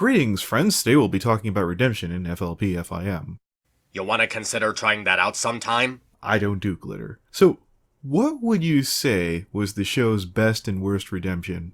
Greetings, friends. Today we'll be talking about redemption in FLP FIM. You want to consider trying that out sometime? I don't do glitter. So, what would you say was the show's best and worst redemption?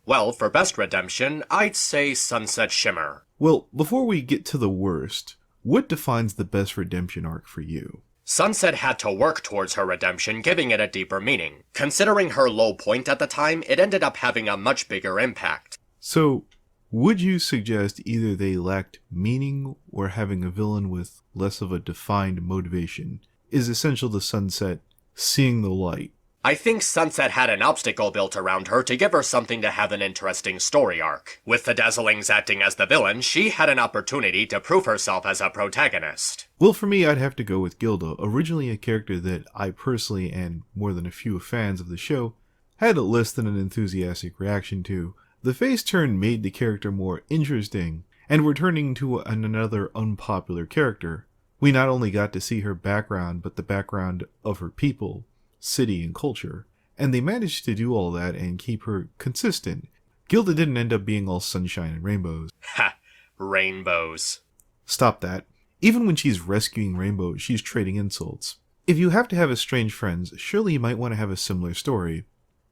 Well, for best redemption, I'd say Sunset Shimmer. Well, before we get to the worst, what defines the best redemption arc for you? Sunset had to work towards her redemption, giving it a deeper meaning. Considering her low point at the time, it ended up having a much bigger impact. So, would you suggest either they lacked meaning or having a villain with less of a defined motivation is essential to Sunset seeing the light? I think Sunset had an obstacle built around her to give her something to have an interesting story arc. With the Dazzlings acting as the villain, she had an opportunity to prove herself as a protagonist. Well, for me, I'd have to go with Gilda, originally a character that I personally, and more than a few fans of the show, had less than an enthusiastic reaction to. The face turn made the character more interesting, and returning to another unpopular character, we not only got to see her background, but the background of her people, city, and culture, and they managed to do all that and keep her consistent. Gilda didn't end up being all sunshine and rainbows. Ha! Rainbows. Stop that. Even when she's rescuing Rainbow, she's trading insults. If you have to have estranged friends, surely you might want to have a similar story.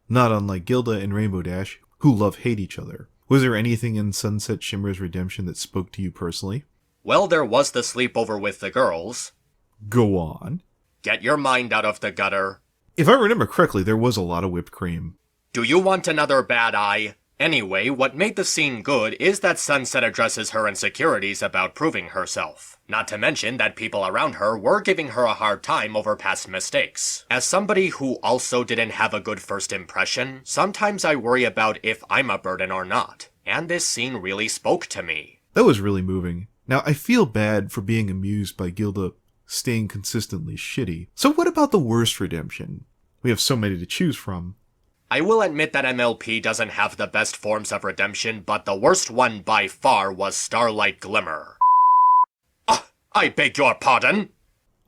Not unlike Gilda and Rainbow Dash, who love-hate each other. Was there anything in Sunset Shimmer's redemption that spoke to you personally? Well, there was the sleepover with the girls. Go on. Get your mind out of the gutter. If I remember correctly, there was a lot of whipped cream. Do you want another bad eye? Anyway, what made the scene good is that Sunset addresses her insecurities about proving herself. Not to mention that people around her were giving her a hard time over past mistakes. As somebody who also didn't have a good first impression, sometimes I worry about if I'm a burden or not. And this scene really spoke to me. That was really moving. Now, I feel bad for being amused by Gilda staying consistently shitty. So what about the worst redemption? We have so many to choose from. I will admit that MLP doesn't have the best forms of redemption, but the worst one by far was Starlight Glimmer. I beg your pardon?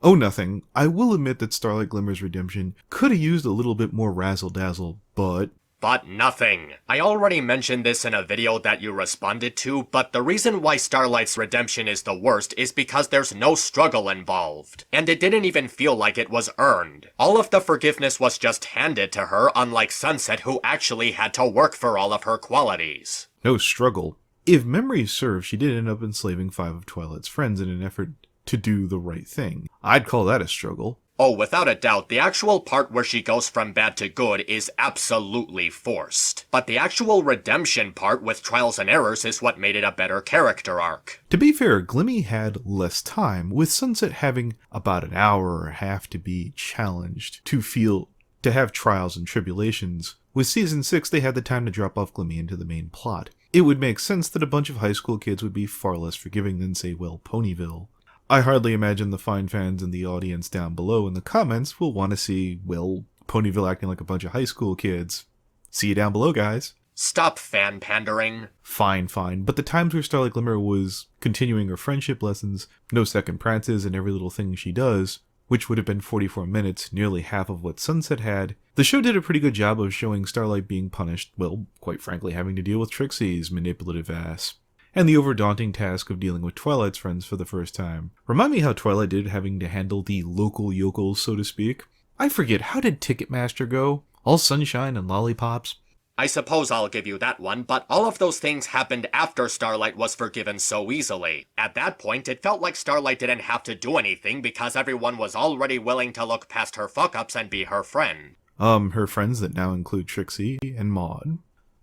Oh, nothing. I will admit that Starlight Glimmer's redemption could have used a little bit more razzle-dazzle, but... But nothing. I already mentioned this in a video that you responded to, but the reason why Starlight's redemption is the worst is because there's no struggle involved. And it didn't even feel like it was earned. All of the forgiveness was just handed to her, unlike Sunset, who actually had to work for all of her qualities. No struggle. If memory serves, she did end up enslaving 5 of Twilight's friends in an effort to do the right thing. I'd call that a struggle. Oh, without a doubt, the actual part where she goes from bad to good is absolutely forced. But the actual redemption part with trials and errors is what made it a better character arc. To be fair, Glimmy had less time, with Sunset having about an hour or a half to be challenged, to have trials and tribulations. With Season 6, they had the time to drop off Glimmy into the main plot. It would make sense that a bunch of high school kids would be far less forgiving than, say, well, Ponyville. I hardly imagine the fine fans in the audience down below in the comments will want to see, well, Ponyville acting like a bunch of high school kids. See you down below, guys. Stop fan pandering. Fine. But the times where Starlight Glimmer was continuing her friendship lessons, no second prances and every little thing she does, which would have been 44 minutes, nearly half of what Sunset had, the show did a pretty good job of showing Starlight being punished, well, quite frankly having to deal with Trixie's manipulative ass. And the over-daunting task of dealing with Twilight's friends for the first time. Remind me how Twilight did having to handle the local yokels, so to speak. I forget, how did Ticketmaster go? All sunshine and lollipops? I suppose I'll give you that one, but all of those things happened after Starlight was forgiven so easily. At that point, it felt like Starlight didn't have to do anything because everyone was already willing to look past her fuck-ups and be her friend. Her friends that now include Trixie and Maud.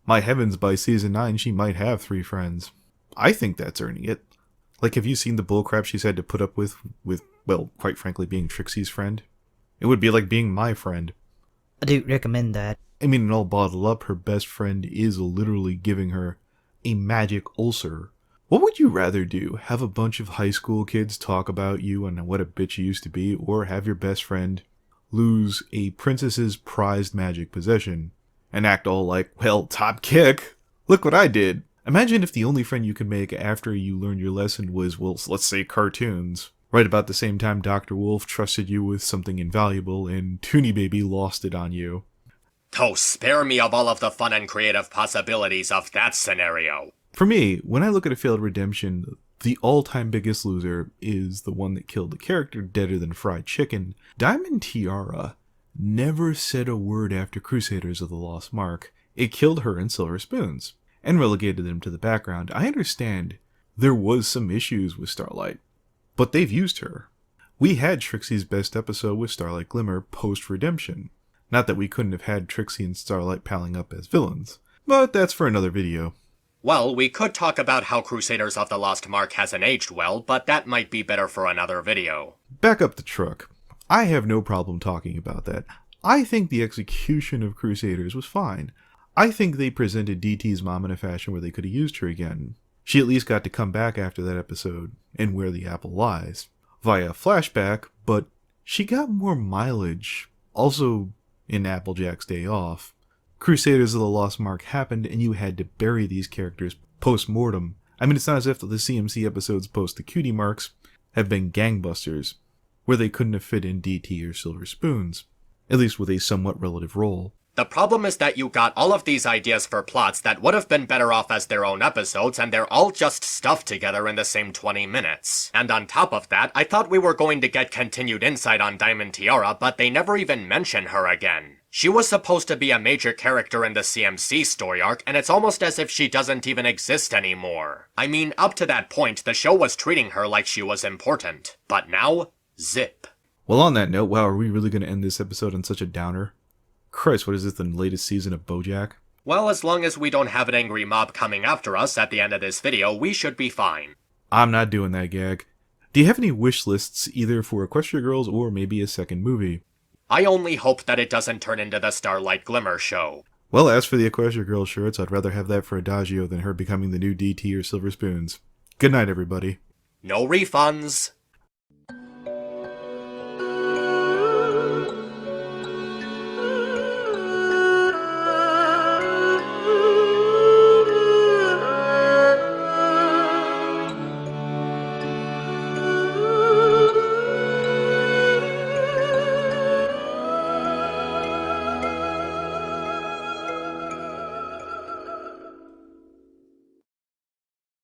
My heavens, by Season 9 she might have 3 friends. I think that's earning it. Like, have you seen the bullcrap she's had to put up with, well, quite frankly, being Trixie's friend? It would be like being my friend. I do recommend that. I mean, all bottled up, her best friend is literally giving her a magic ulcer. What would you rather do? Have a bunch of high school kids talk about you and what a bitch you used to be, or have your best friend lose a princess's prized magic possession and act all like, well, top kick, look what I did. Imagine if the only friend you could make after you learned your lesson was, well, let's say cartoons. Right about the same time Dr. Wolf trusted you with something invaluable and Toonie Baby lost it on you. Oh, spare me of all of the fun and creative possibilities of that scenario. For me, when I look at a failed redemption, the all-time biggest loser is the one that killed the character deader than fried chicken. Diamond Tiara never said a word after Crusaders of the Lost Mark. It killed her and Silver Spoons, and relegated them to the background. I understand there was some issues with Starlight, but they've used her. We had Trixie's best episode with Starlight Glimmer post-redemption. Not that we couldn't have had Trixie and Starlight palling up as villains, but that's for another video. Well, we could talk about how Crusaders of the Lost Mark hasn't aged well, but that might be better for another video. Back up the truck. I have no problem talking about that. I think the execution of Crusaders was fine. I think they presented DT's mom in a fashion where they could have used her again. She at least got to come back after that episode, and where the apple lies, via flashback, but she got more mileage. Also, in Applejack's Day Off, Crusaders of the Lost Mark happened, and you had to bury these characters post-mortem. I mean, it's not as if the CMC episodes post the cutie marks have been gangbusters, where they couldn't have fit in DT or Silver Spoons, at least with a somewhat relative role. The problem is that you got all of these ideas for plots that would have been better off as their own episodes, and they're all just stuffed together in the same 20 minutes. And on top of that, I thought we were going to get continued insight on Diamond Tiara, but they never even mention her again. She was supposed to be a major character in the CMC story arc, and it's almost as if she doesn't even exist anymore. I mean, up to that point, the show was treating her like she was important. But now, zip. Well, on that note, wow, are we really going to end this episode on such a downer? Christ, what is this, the latest season of BoJack? Well, as long as we don't have an angry mob coming after us at the end of this video, we should be fine. I'm not doing that gag. Do you have any wish lists either for Equestria Girls or maybe a second movie? I only hope that it doesn't turn into the Starlight Glimmer show. Well, as for the Equestria Girls shirts, I'd rather have that for Adagio than her becoming the new DT or Silver Spoons. Good night, everybody. No refunds.